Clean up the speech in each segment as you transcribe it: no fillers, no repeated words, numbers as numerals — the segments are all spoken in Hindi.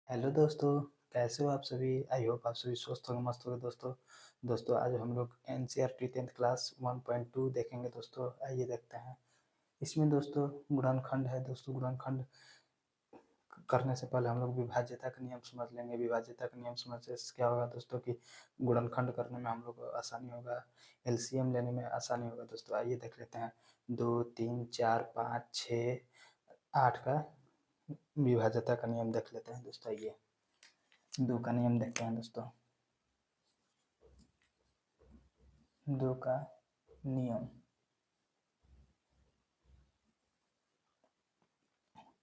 हेलो दोस्तों, कैसे हो आप सभी? आई होप आप सभी स्वस्थ होंगे, मस्त होंगे दोस्तों। दोस्तों आज हम लोग एनसीईआरटी 10th क्लास 1.2 देखेंगे दोस्तों। आइए देखते हैं। इसमें दोस्तों गुणनखंड है दोस्तों। गुणनखंड करने से पहले हम लोग विभाज्यता का नियम समझ लेंगे। विभाज्यता का नियम समझने से क्या होगा दोस्तों कि गुणनखंड करने में हम लोग को आसानी होगा, एलसीएम लेने में आसानी होगा दोस्तों। आइए देख लेते हैं। 2, 3, 4, 5, 6, 8 का विभाज्यता का नियम देख लेते हैं दोस्तों। आइए 2 का नियम देखते हैं दोस्तों। 2 का नियम,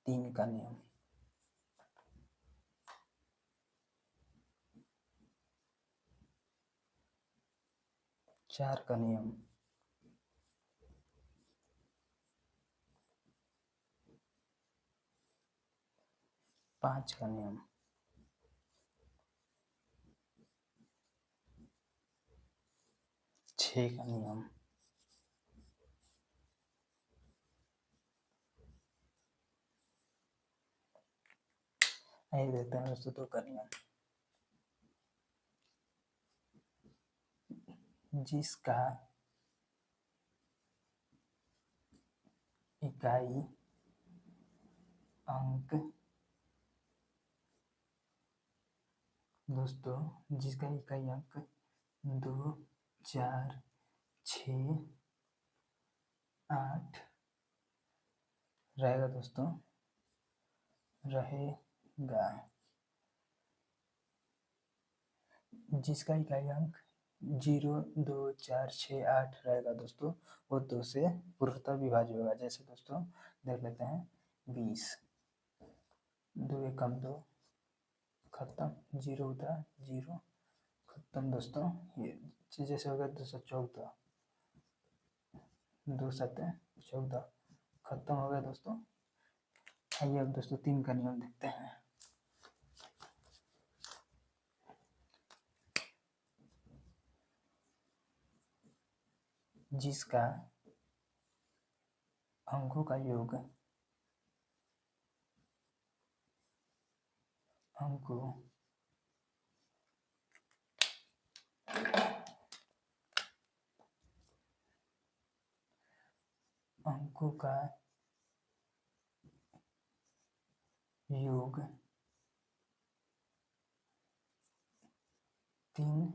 3 का नियम, 4 का नियम, 5 का नियम, 6 का नियम, 2 का नियम। जिसका इकाई अंक दोस्तों, जिसका इकाई अंक 2, 4, 6, 8 रहेगा दोस्तों, रहेगा। जिसका इकाई अंक 0, 2, 4, 6, 8 रहेगा दोस्तों, वो 2 से पूर्णतः विभाज्य होगा। जैसे दोस्तों देख लेते हैं 20, 2 एकम 2, खत्म, 0 उधर 0, खत्म दोस्तों। ये जैसे हो गया 214, 2 7 14, खत्म हो गया दोस्तों। आइए अब दोस्तों 3 का नियम देखते हैं। जिसका अंकों का योग अंकों अंकों का योग 3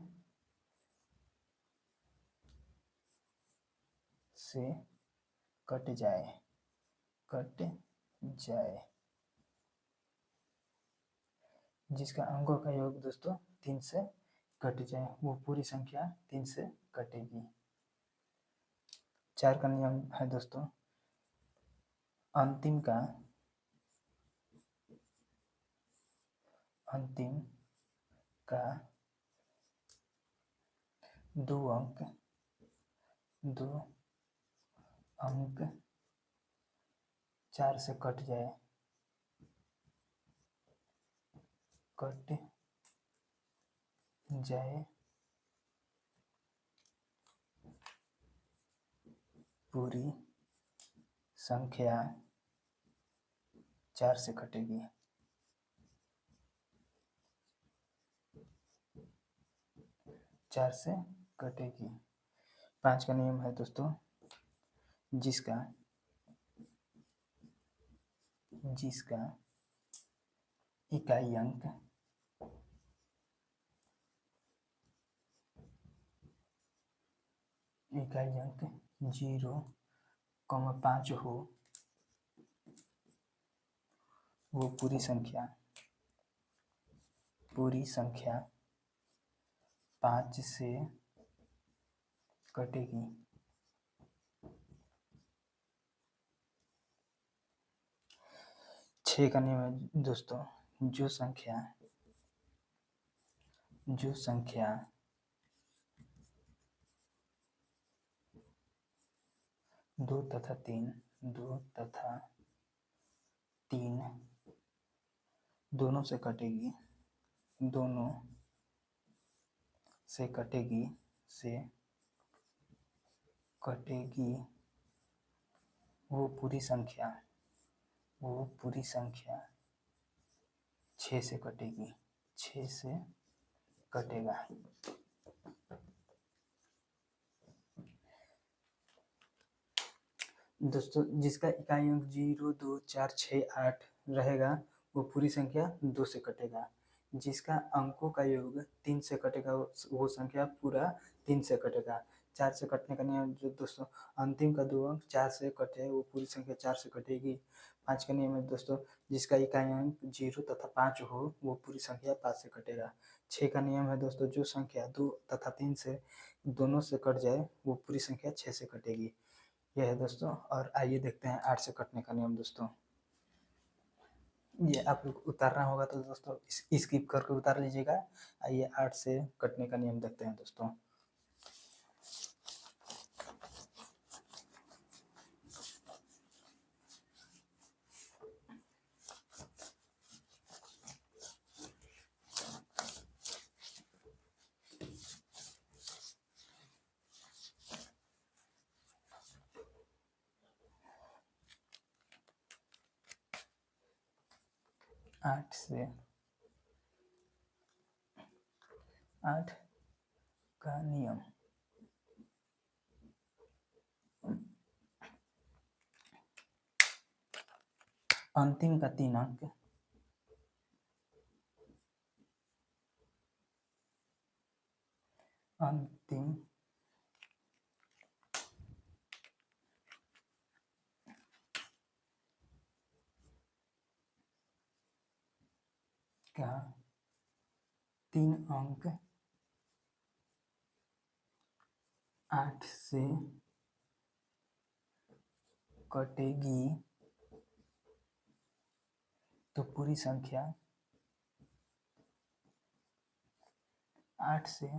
से कट जाए, कट जाए। जिसका अंकों का योग दोस्तों 3 से कट जाए, वो पूरी संख्या 3 से कटेगी। 4 का नियम है दोस्तों। अंतिम का अंतिम का 2 अंक 2 अंक 4 से कट जाए, कट जाए, पूरी संख्या 4 से कटेगी। 4 से कटेगी। 5 का नियम है दोस्तों। जिसका जिसका इकाई अंक इकाई अंक 0,5 हो, वो पूरी संख्या 5 से कटेगी। 6 का नियम है दोस्तों। जो संख्या 2 तथा 3 दोनों से कटेगी, दोनों से कटेगी, वो पूरी संख्या 6 से कटेगी, 6 से कटेगा। दोस्तों जिसका इकाई अंक 0, 2, 4, 6, 8 रहेगा वो पूरी संख्या 2 से कटेगा। जिसका अंकों का योग 3 से कटेगा वो संख्या पूरा 3 से कटेगा। 4 से कटने का नियम जो दोस्तों अंतिम का 2 अंक 4 से कटे वो पूरी संख्या 4 से कटेगी। 5 का नियम है दोस्तों जिसका इकाई अंक 0 तथा 5 हो वो पूरी संख्या 5 से कटेगा। 6 का नियम है दोस्तों जो संख्या 2 तथा 3 से दोनों से कट जाए वो पूरी संख्या 6 से कटेगी। यह है दोस्तों। और आइए देखते हैं 8 से कटने का नियम दोस्तों। ये आप लोग उतारना होगा तो दोस्तों स्किप करके उतार लीजिएगा। आइए 8 से कटने का नियम देखते हैं दोस्तों। आठ से 8 का नियम। अंतिम का 3 अंक अंतिम का 3 अंक 8 से कटेगी तो पूरी संख्या 8 से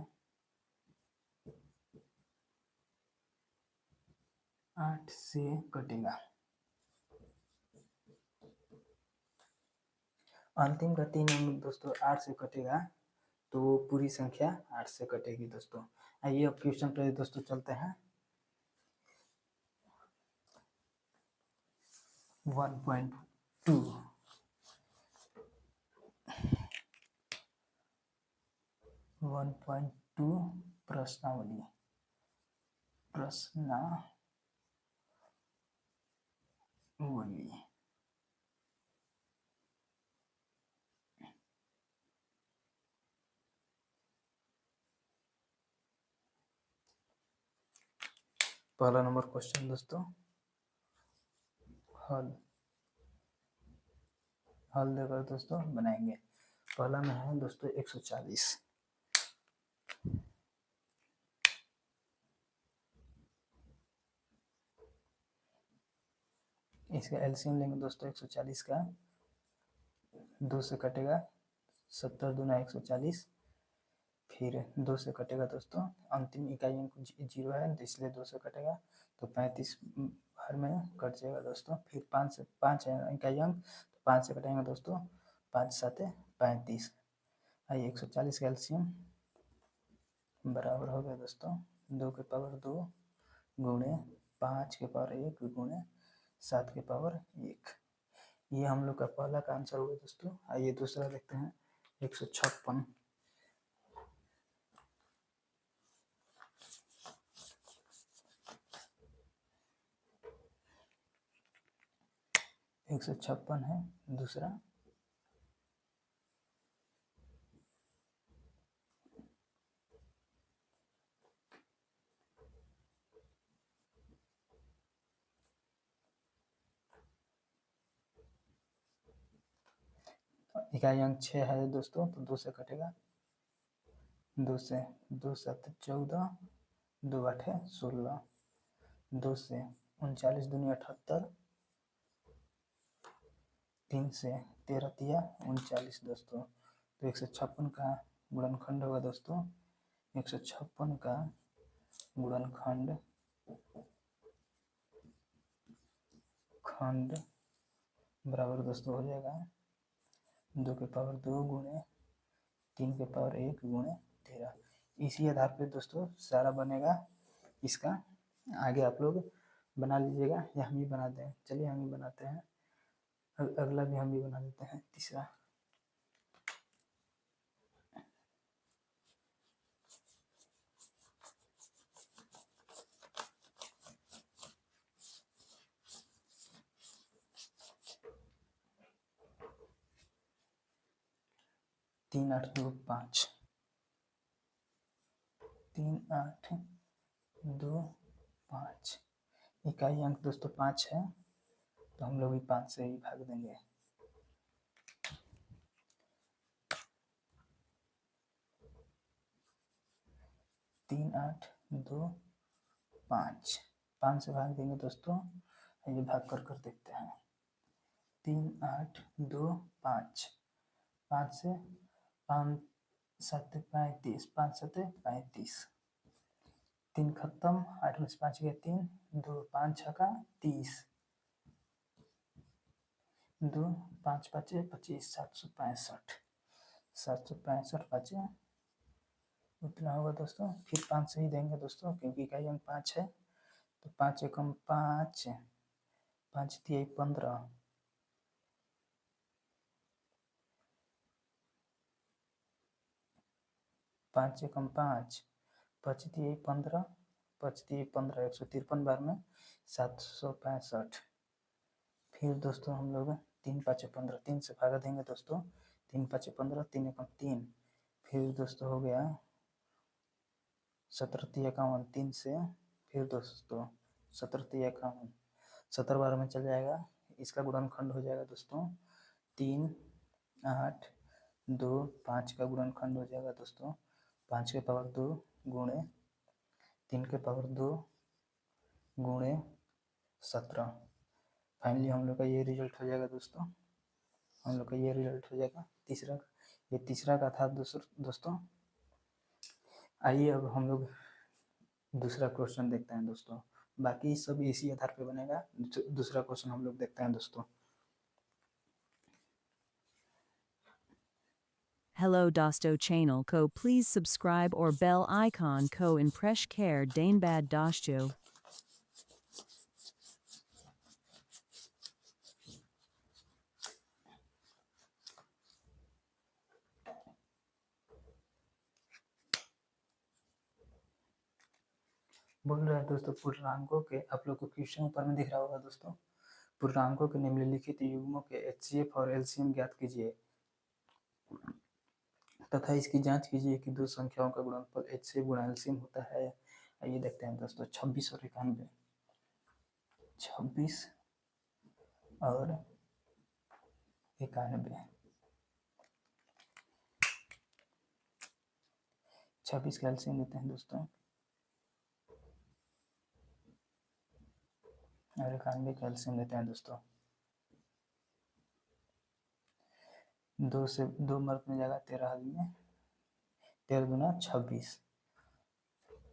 8 से कटेगा। अंतिम का 3 अंक दोस्तों 8 से कटेगा तो वो पूरी संख्या 8 से कटेगी दोस्तों। आइए अब क्वेश्चन पर दोस्तों चलते हैं। 1.2 1.2 प्रश्नावली पहला नंबर क्वेश्चन दोस्तों हल देकर दोस्तों बनाएंगे। पहला में है दोस्तों 140। इसका एलसीएम लेंगे दोस्तों 140 का 2 से कटेगा 70 दूना 140। फिर 2 से कटेगा दोस्तों अंतिम इकाई अंक 0 है तो इसलिए 2 से कटेगा तो 35 बार में कट जाएगा दोस्तों। फिर 5 है इकाई अंक तो 5 से कटेंगे दोस्तों 5 7 35। आइए 140 का एलसीएम बराबर हो गया दोस्तों 2 के पावर 2 गुणे 5 के पावर 1 गुणे 7 के पावर 1। ये हम लोग का पहला का आंसर हुआ दोस्तों। आइए दूसरा देखते हैं 156। 156 है दूसरा। इकाई अंक 6 है दोस्तों तो 2 से कटेगा 2 से 2 7 14 2 8 16 2 से 39 दूनी 78 3 से 13 तिया 39 दोस्तों। तो 156 का गुणनखंड होगा दोस्तों 156 का गुणनखंड बराबर दोस्तों हो जाएगा 2 के पावर 2 गुणे 3 के पावर 1 गुणे 13। इसी आधार पे दोस्तों सारा बनेगा। इसका आगे आप लोग बना लीजिएगा या हम ही बना दें। चलिए हम ही बनाते हैं। अगला भी हम ही बना देते हैं तीसरा। 3 8 2 5, 3 8 2 5। इकाई अंक दोस्तों 5 है, तो हम लोग भी 5 से ही भाग देंगे। 3 8 2 5, 5 से भाग देंगे दोस्तों। ये भाग कर देखते हैं। 3 8 2 5, 5 से 5 7 35, 5 7 35, 3 खत्म, 8 में से 5 गया 3, 2 5 छक्का 30, 2 5 5 25, 765, 765 बचे, उतना होगा दोस्तों। फिर 5 से ही देंगे दोस्तों, क्योंकि इकाई अंक 5 है। तो 5 एकम 5, 5 तिहाई 15, 5 एकम 5, 5 तिहाई 15, 5 तिहाई 15, 153 बार में 765। फिर दोस्तों हम लोग 3 5 15, 3 से भागा देंगे दोस्तों। 3 5 15, 3 एकम 3। फिर दोस्तों हो गया 17 तिहाई 51, 3 से। फिर दोस्तों 17 तिहाई 51, 17 बार में चल जाएगा। इसका गुणनखंड हो जाएगा दोस्तों 3 8 2 5 का गुणनखंड हो जाएगा दोस्तों 5 के पावर 2 गुणे 3 के पावर 2 गुणे 17। फाइनली हम लोग का ये रिजल्ट हो जाएगा दोस्तों। हम लोग का ये रिजल्ट हो जाएगा तीसरा। ये तीसरा का था दोस्तों। आइए अब हम लोग दूसरा क्वेश्चन देखते हैं दोस्तों। बाकी सब इसी आधार पे बनेगा। दूसरा क्वेश्चन हम लोग देखते हैं दोस्तों। Hello Dosto channel ko please subscribe or bell icon ko in press care Danebad Dosto. बोल रहे हैं दोस्तों पूर्णांकों के, आप लोग को क्वेश्चन ऊपर में दिख रहा होगा दोस्तों। पूर्णांकों के निम्नलिखित युग्मों के HCF और LCM ज्ञात कीजिए तथा इसकी जांच कीजिए कि दो संख्याओं का गुणनफल HCF गुणा LCM होता है। आइए देखते हैं दोस्तों। 26 और 91, 26 और 91। 26 का LCM लेते हैं दोस्तों और 91 का LCM लेते हैं दोस्तों। 2 से 2 मर्द में जाएगा 13 आदमी, 13 दूना 26।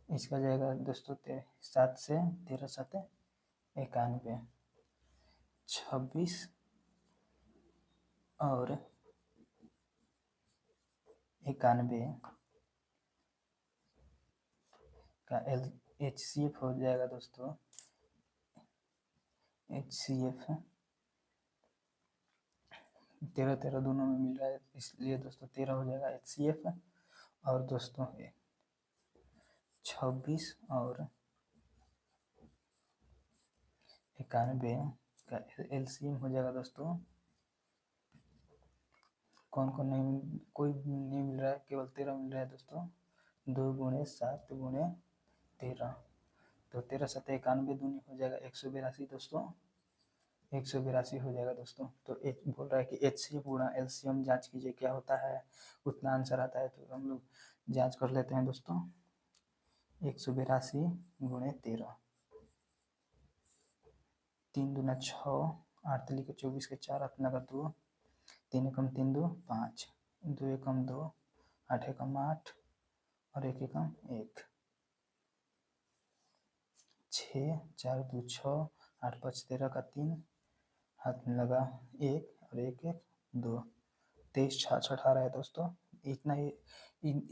इसका जाएगा दोस्तों 7 से 13 7 91, 26 और 91 का HCF हो जाएगा दोस्तों। HCF 13 13 दोनों में मिल रहा है, इसलिए दोस्तों 13 हो जाएगा HCF। और दोस्तों 26 और 91 का LCM हो जाएगा दोस्तों। कौन कौन नहीं, कोई नहीं मिल रहा है, केवल 13 मिल रहा है दोस्तों। 2 गुणे 7 गुणे 13, तो 13 7 91 दूनी हो जाएगा 182 दोस्तों। 182 हो जाएगा दोस्तों। तो एक बोल रहा है कि HCF गुणा LCM जांच कीजिए क्या होता है, उतना आंसर आता है। तो हम लोग जांच कर लेते हैं दोस्तों। 182 गुणे 13, 3 दूना 6, 8 तिली के 24 के 4, 8 लगा 2, 3 एकम 3 2 5, 2 एकम 2, 8 एकम 8 और 1 एकम 1, 6 4 2 6, 8 5 13 का 3, हाथ में लगा 1 और 1 1 2, 23 6 18 है दोस्तों। इतना ही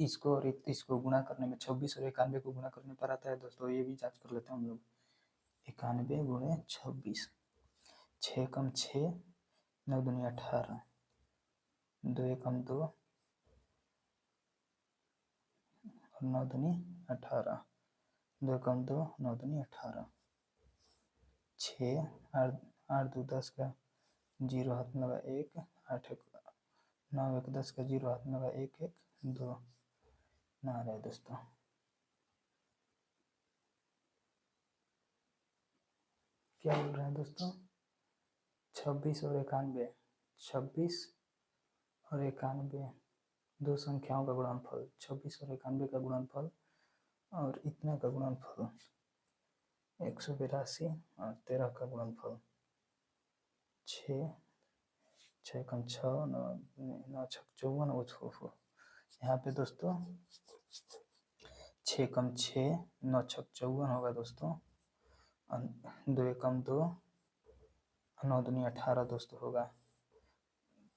इसको और इसको गुणा करने में 26 और 91 को गुणा करने पर आता है दोस्तों। ये भी जांच कर लेते हैं हम लोग। 91 गुणे 26, 6 कम 6, 9 दूनी 18, 2 एकम 2 और 9 दूनी 18, 2 एकम 2, 9 दूनी 18, 6 8 8 2 10 का 0 हाथ में लगा 1, 8 1 9 1 10 का 0 हाथ में लगा 1 1 2 ना रहे दोस्तों। क्या बोल रहे हैं दोस्तों? 26 और 91, 26 और 91 दो संख्याओं का गुणनफल, 26 और 91 का गुणनफल और इतना का गुणनफल 182 और 13 का गुणनफल 6 6 कम 6 9 6 54। यहाँ पे दोस्तों 6 कम 6 9 6 54 होगा दोस्तों। 2 कम 2 9 दूनी 18 दोस्तों होगा।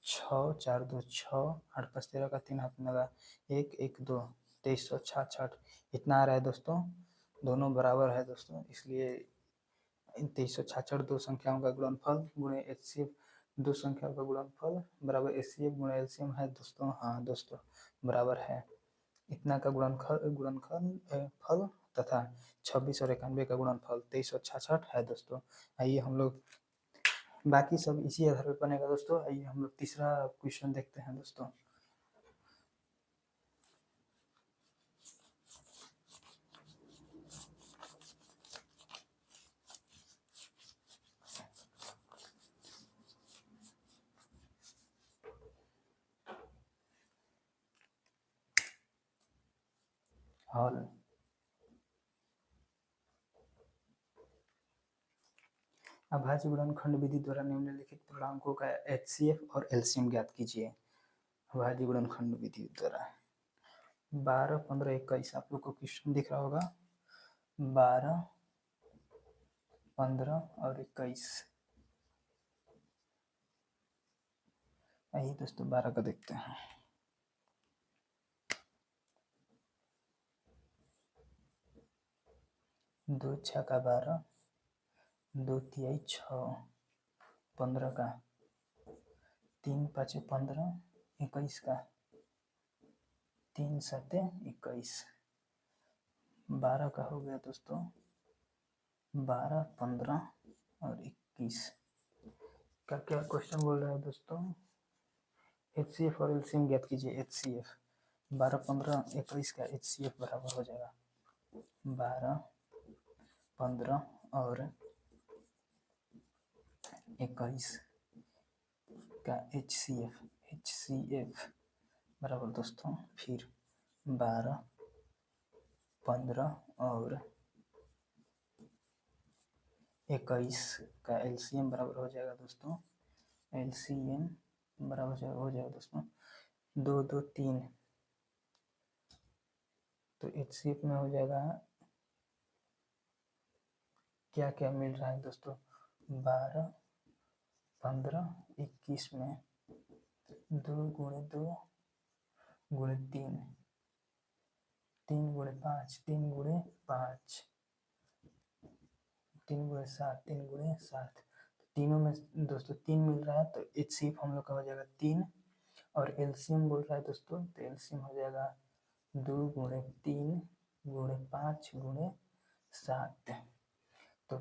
6 4 2 6 8 5 13 का 3 हाथ में लगा 1 1 2 2366 इतना आ रहा है दोस्तों। दोनों बराबर है दोस्तों, इसलिए 2366 दो संख्याओं का गुणनफल गुणे एचसीएफ दो संख्याओं का गुणनफल बराबर एचसीएफ गुणे एलसीएम है दोस्तों। हाँ दोस्तों बराबर है। इतना का गुणनफल फल तथा 26 और 91 का गुणनफल 2366 है दोस्तों। आइए हम लोग बाकी सब इसी आधार पर बनेगा दोस्तों। आइए हम लोग तीसरा क्वेश्चन देखते हैं दोस्तों। हल अभाज्य गुणनखंड विधि द्वारा निम्नलिखित पूर्णांकों का एचसीएफ और एलसीएम ज्ञात कीजिए। अभाज्य गुणनखंड विधि द्वारा 12 15 21 आप लोग को क्वेश्चन दिख रहा होगा। 12 15 और 21। आइए दोस्तों 12 का देखते हैं। दो छक्का 12, 2 तिहाई 6, 15 का 3 5 15, 21 का 3 7 21। 12 का हो गया दोस्तों 12 15 और 21 का क्या क्वेश्चन बोल रहा है दोस्तों? एचसीएफ और एलसीएम ज्ञात कीजिए। एचसीएफ 12 15 21 का एचसीएफ बराबर हो जाएगा 12 15 और 21 का एचसीएफ बराबर दोस्तों फिर 12 15 और 21 का एलसीएम बराबर हो जाएगा दोस्तों। एलसीएम बराबर हो जाएगा दोस्तों 2 2 3। तो एचसीएफ में हो जाएगा क्या क्या मिल रहा है दोस्तों? 12 15 21 में 2 गुणे 2 गुणे 3 3 गुणे 5 3 गुणे 5 3 गुणे 7 3 गुणे 7। तीनों में दोस्तों 3 मिल रहा है तो एचसीएफ हम लोग का हो जाएगा 3 और एलसीएम बोल रहा है दोस्तों तो एलसीएम हो जाएगा 2 गुणे 3 गुणे 5 गुणे 7। तो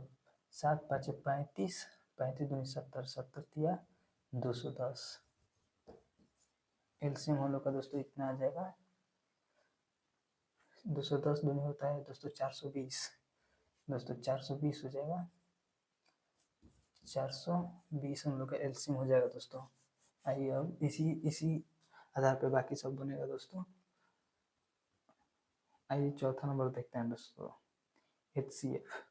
7 5 35 35 दूनी 70 70 दिया 210। एलसीएम हम लोग का दोस्तों इतना आ जाएगा 210 दूनी होता है दोस्तों 420। दोस्तों 420 हो जाएगा 420 हम लोग का एलसीएम हो जाएगा दोस्तों। आइए अब इसी आधार पे बाकी सब बनेगा दोस्तों। आइए चौथा नंबर देखते हैं दोस्तों एचसीएफ।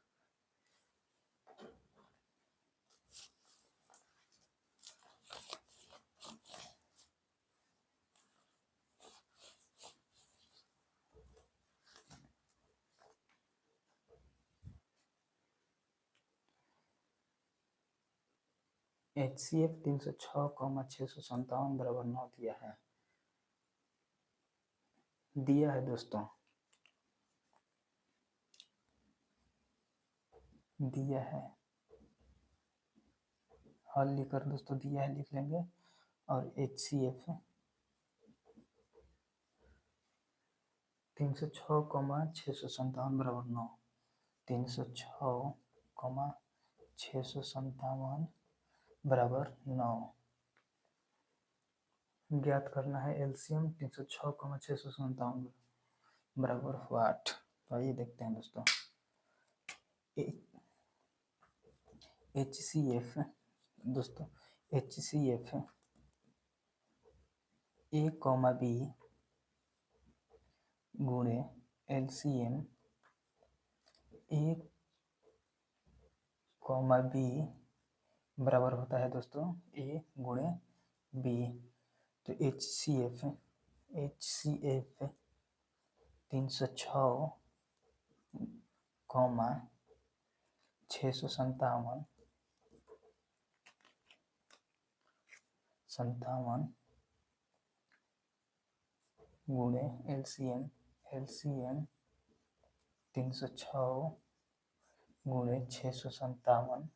एचसीएफ 306,657 बराबर 9 दिया है दोस्तों। दिया है हल लिखकर दोस्तों दिया है लिख लेंगे और एचसीएफ 306,657 बराबर 9 306,657 बराबर 9। ज्ञात करना है एलसीएम 306,657 बराबर वाट। तो आइए देखते हैं दोस्तों। HCF दोस्तों, HCF A, B गुणे LCM A, B बराबर होता है दोस्तों A गुणे B। तो HCF 306, 657 गुणे LCM 306 गुणे 657,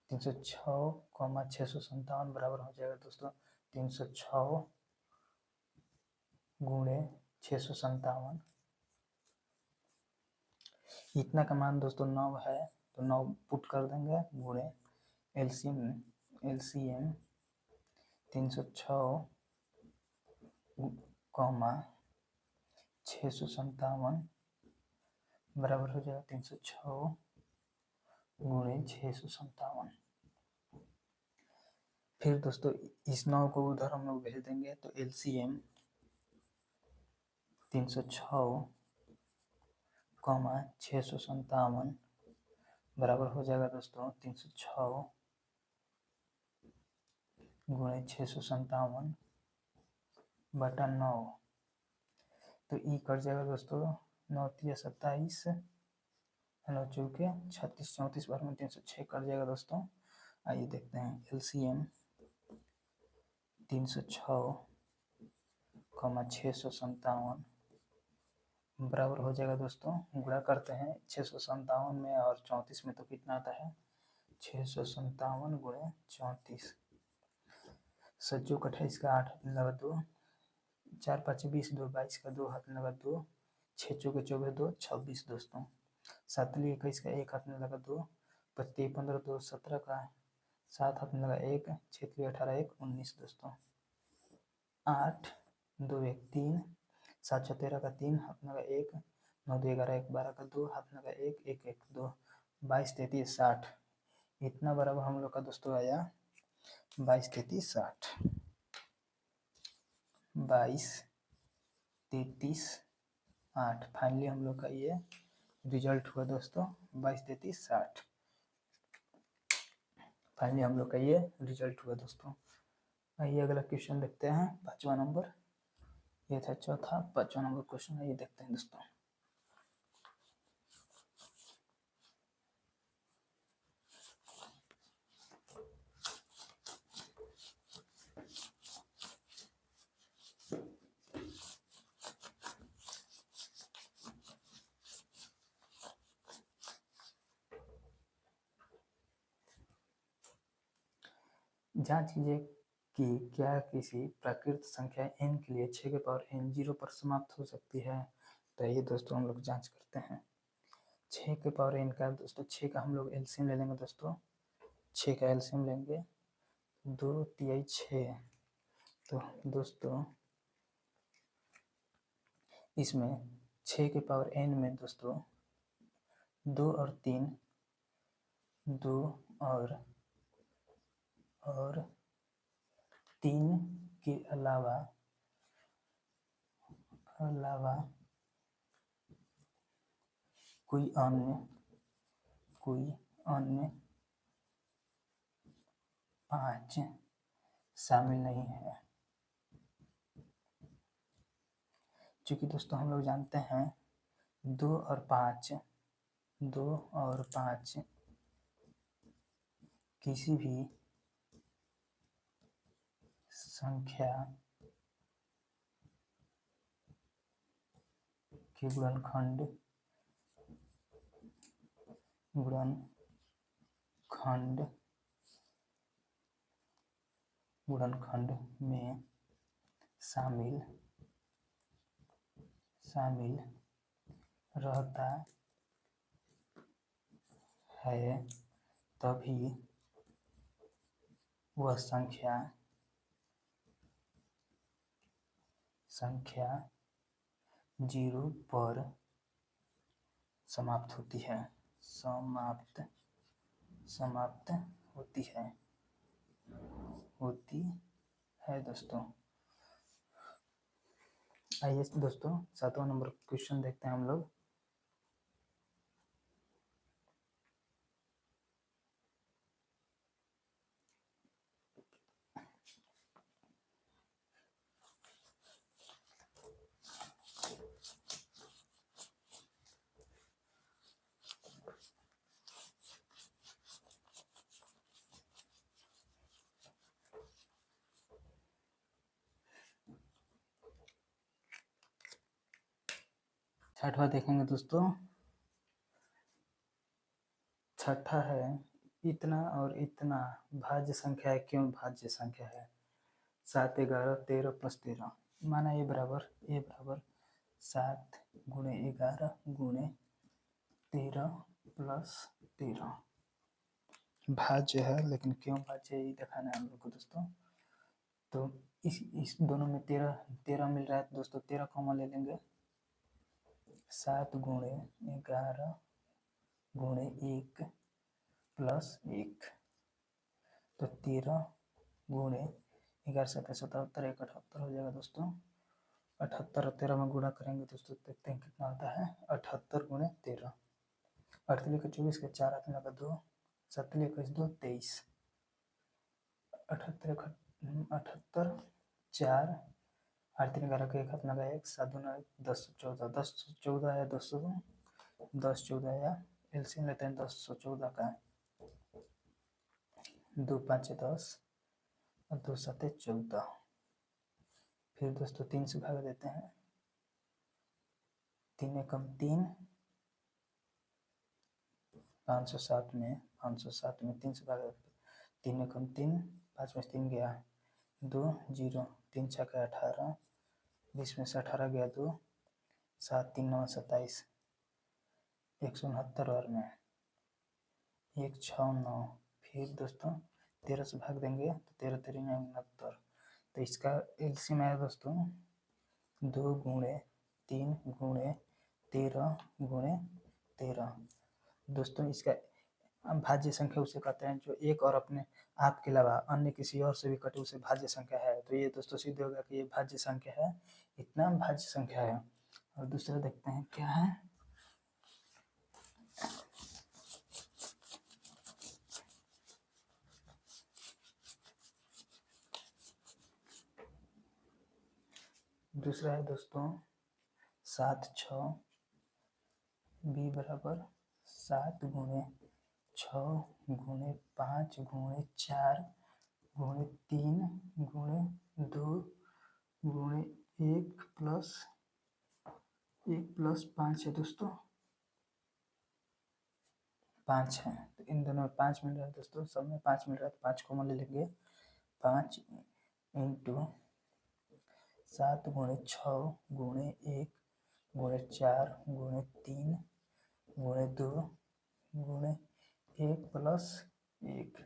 306,657 बराबर हो जाएगा दोस्तों 306 गुणे 657। इतना का मान दोस्तों 9 है, तो 9 पुट कर देंगे गुणे एलसीएम 306, 657 बराबर हो जाएगा 306 गुणे 657। फिर दोस्तों इस 9 को उधर हम लोग भेज देंगे, तो एलसीएम 306, 657 बराबर हो जाएगा दोस्तों 306 गुणे 657 बटा 9। तो ई कट जाएगा दोस्तों 9 तिया 27, 9 चौके 36, 34 बार में 306 कट जाएगा दोस्तों। आइए देखते हैं एलसीएम 306, 657 बराबर हो जाएगा दोस्तों, गुणा करते हैं 657 में और 34 में, तो कितना आता है 657 गुणे 34। 7 चौक 28 का 8 हाथ में लगा 2, 4 5 20, 2 22 का 2 हाथ में लगा 2, 6 चौके 24 2 26 दोस्तों। 7 ली 21 का 1 हाथ में लगा 2, 25 15 2 17 का 7 हाथ में लगा 1, 6 ली 18 1 19 दोस्तों। 8 2 1 3, 7 6 13 का 3 हाथ में लगा 1, 9 2 11 1 12 का 2 हाथ में लगा 1 1 1 2, 22 33 60। इतना बराबर हम लोग का दोस्तों आया 22 33 60, 22 33 8। फाइनली हम लोग का ये रिजल्ट हुआ दोस्तों 22 33 60। फाइनली हम लोग का ये रिजल्ट हुआ दोस्तों। आइए अगला क्वेश्चन देखते हैं, 5वां नंबर। ये था चौथा, 5वां नंबर क्वेश्चन। आइए देखते हैं दोस्तों। जांच कीजिए कि क्या किसी प्राकृत संख्या n के लिए 6 के पावर n 0 पर समाप्त हो सकती है। तो ये दोस्तों हम लोग जांच करते हैं। 6 के पावर n का दोस्तों 6 का हम लोग एलसीएम ले लेंगे दोस्तों। 6 का एलसीएम लेंगे 2 तिहाई 6। तो दोस्तों इसमें 6 के पावर n में दोस्तों 2 और 3, 2 और 3 के अलावा कोई अन्य 5 शामिल नहीं है। क्योंकि दोस्तों हम लोग जानते हैं 2 और 5 किसी भी संख्या के गुणनखंड में शामिल रहता है, तभी वह संख्या संख्या 0 पर समाप्त होती है, समाप्त होती है दोस्तों। आइए दोस्तों 7वां नंबर क्वेश्चन देखते हैं हम लोग। छठवा देखेंगे दोस्तों। छठा है इतना और इतना भाज्य संख्या है, क्यों भाज्य संख्या है? 7, 11, 13 प्लस 13 माना ए बराबर 7 गुणे 11 गुणे 13 प्लस 13 भाज्य है, लेकिन क्यों भाज्य है ये दिखाना है हम लोग को दोस्तों। तो इस दोनों में 13 मिल रहा है दोस्तों, 13 कॉमन ले लेंगे। 7 गुणे 11 गुणे 1 प्लस 1, तो 13 गुणे 11 7 77 1 78 हो जाएगा दोस्तों। 78 और 13 में गुणा करेंगे दोस्तों, देखते हैं कितना होता है। 78 गुणे 13, 38 का 24 का 4 हाथ में लगा 2, 7 का 2 23, 78 4 8 3 11 का 1 हाथ में लगा 1, 7 2 10 14 10 14 आया 10 14 आया। एलसीएम लेते हैं 1014 का, 2 5 10 और 2 7 14। फिर दोस्तों 3 से भाग देते हैं, 3 एकम 3, 507 में 3 से भाग देते हैं। 3 एकम 3, 5 में 3 गया 2 0, 3 6 18, 20 में से 18 गया 2, 7 3 9 27, 169 और में 1 6 9। फिर दोस्तों 13 से भाग देंगे तो 13 3 में 69, तो इसका एलसीएम आया दोस्तों 2 गुणे 3 गुणे 13 गुणे 13। दोस्तों इसका भाज्य संख्या उसे कहते हैं जो एक और अपने आप के अलावा अन्य किसी और से भी कटे उसे भाज्य संख्या है। तो ये दोस्तों सिद्ध होगा कि ये भाज्य संख्या है, इतना भाज्य संख्या है। और दूसरा देखते हैं क्या है। दूसरा है दोस्तों 7 6 बी बराबर 7 गुणे 6 गुणे 5 गुणे 4 गुणे 3 गुणे 2 गुणे 1 प्लस 5 है दोस्तों, 5 है। तो इन दोनों में 5 मिल रहा है दोस्तों, सब में 5 मिल रहा है, तो 5 कॉमन ले लेंगे। 5 इंटू 7 गुणे 6 गुणे 1 गुणे 4 गुणे 3 गुणे 2 गुणे 1 प्लस 1,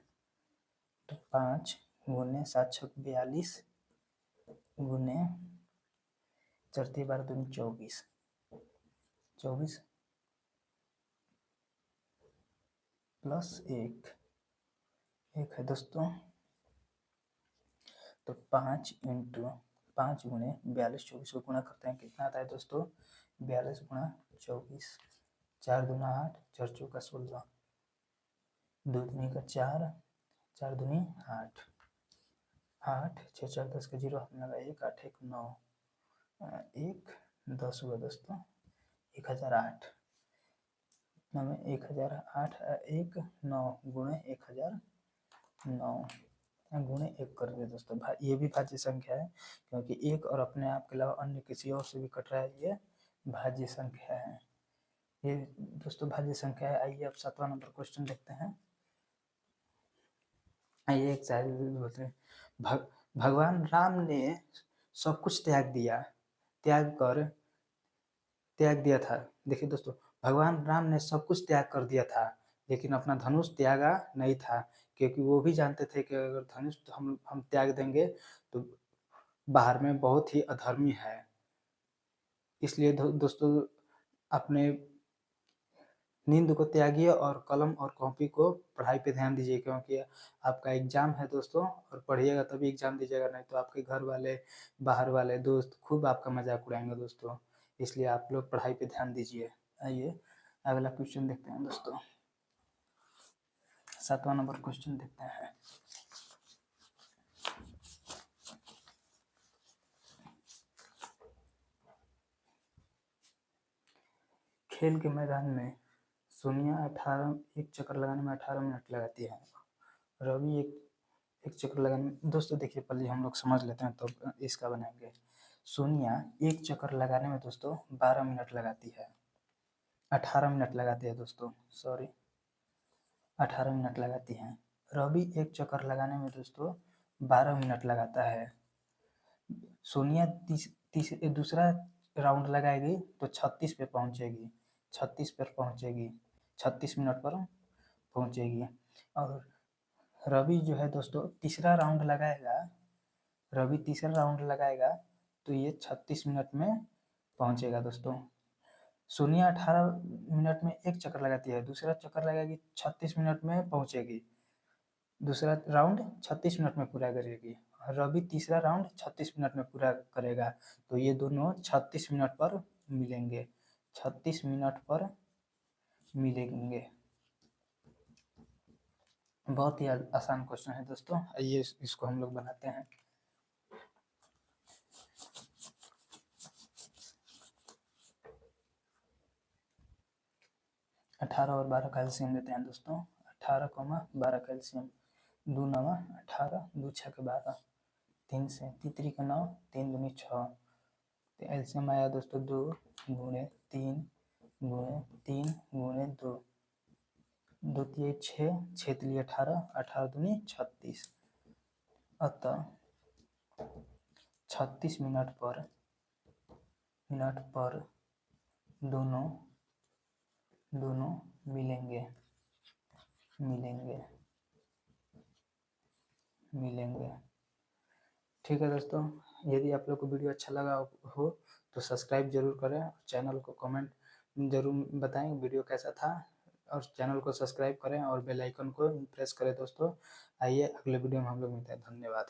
तो 5 गुणे 7 6 42 गुणे 4 3 12 2 24 24 प्लस 1 है दोस्तों। तो 5 इंटू 5 गुणे 42 24 को गुणा करते हैं, कितना आता है दोस्तों 42 गुणा 24, 4 दूना 8 4 चौका 16, 2 दूनी का 4 4 दूनी 8 8 6 4 10 का 0 हाथ में लगा 1 8 1 9 1 10 हुआ दोस्तों 1008 में 1008 1 9 गुणे 1009 गुणे 1 कर दिया दोस्तों। ये भी भाज्य संख्या है, क्योंकि एक और अपने आप के अलावा अन्य किसी और से भी कट रहा है, ये भाज्य संख्या है। ये दोस्तों भाज्य संख्या है। आइए अब 7वां नंबर क्वेश्चन देखते हैं। आइए एक शायरी बोलते हैं, भगवान राम ने सब कुछ त्याग दिया था। देखिए दोस्तों, भगवान राम ने सब कुछ त्याग कर दिया था, लेकिन अपना धनुष त्यागा नहीं था, क्योंकि वो भी जानते थे कि अगर धनुष हम त्याग देंगे तो बाहर में बहुत ही अधर्मी है। इसलिए दोस्तों अपने नींद को त्यागिए और कलम और कॉपी को पढ़ाई पे ध्यान दीजिए, क्योंकि आपका एग्ज़ाम है दोस्तों, और पढ़िएगा तभी एग्ज़ाम दीजिएगा, नहीं तो आपके घर वाले, बाहर वाले दोस्त खूब आपका मज़ाक उड़ाएँगे दोस्तों। इसलिए आप लोग पढ़ाई पे ध्यान दीजिए। आइए अगला क्वेश्चन देखते हैं दोस्तों। 7वां नंबर क्वेश्चन देखते हैं। खेल के मैदान में सोनिया एक चक्कर लगाने में 18 मिनट लगाती है। रवि एक चक्कर लगाने में, दोस्तों देखिए पहले हम लोग समझ लेते हैं तो इसका बनाएंगे। सोनिया एक चक्कर लगाने में दोस्तों 12 मिनट लगाती है, 18 मिनट लगाती है दोस्तों, सॉरी 18 मिनट लगाती हैं। रवि एक चक्कर लगाने में दोस्तों 12 मिनट लगाता है। सोनिया दूसरा राउंड लगाएगी तो 36 पे पहुंचेगी, 36 पर पहुंचेगी, 36 मिनट पर पहुंचेगी। और रवि जो है दोस्तों तीसरा राउंड लगाएगा, रवि तीसरा राउंड लगाएगा तो ये 36 मिनट में पहुंचेगा दोस्तों। सोनिया 18 मिनट में एक चक्कर लगाती है, दूसरा चक्कर लगाएगी 36 मिनट में पहुंचेगी, दूसरा राउंड 36 मिनट में पूरा करेगी। रवि तीसरा राउंड 36 मिनट में पूरा करेगा, तो ये दोनों 36 मिनट पर मिलेंगे, 36 मिनट पर मिलेंगे। बहुत ही आसान क्वेश्चन है दोस्तों, आइए इसको हम लोग बनाते हैं। अठारह और 12 का एलसीएम लेते हैं दोस्तों। 18, 12 का एलसीएम, 2 9 18, 2 6 12, 3 से 3 का 9, 3 दूनी 6, तो एलसीएम आया दोस्तों 2 गुणे 3 गुणे 3 गुणे 2, 2 तिये 6, 6 तिये 18, 18 दूनी 36। अतः 36 मिनट पर दोनों मिलेंगे ठीक है दोस्तों, यदि आप लोग को वीडियो अच्छा लगा हो तो सब्सक्राइब जरूर करें, चैनल को कमेंट जरूर बताएं वीडियो कैसा था, और चैनल को सब्सक्राइब करें और बेल आइकन को प्रेस करें दोस्तों। आइए अगले वीडियो में हम लोग मिलते हैं, धन्यवाद।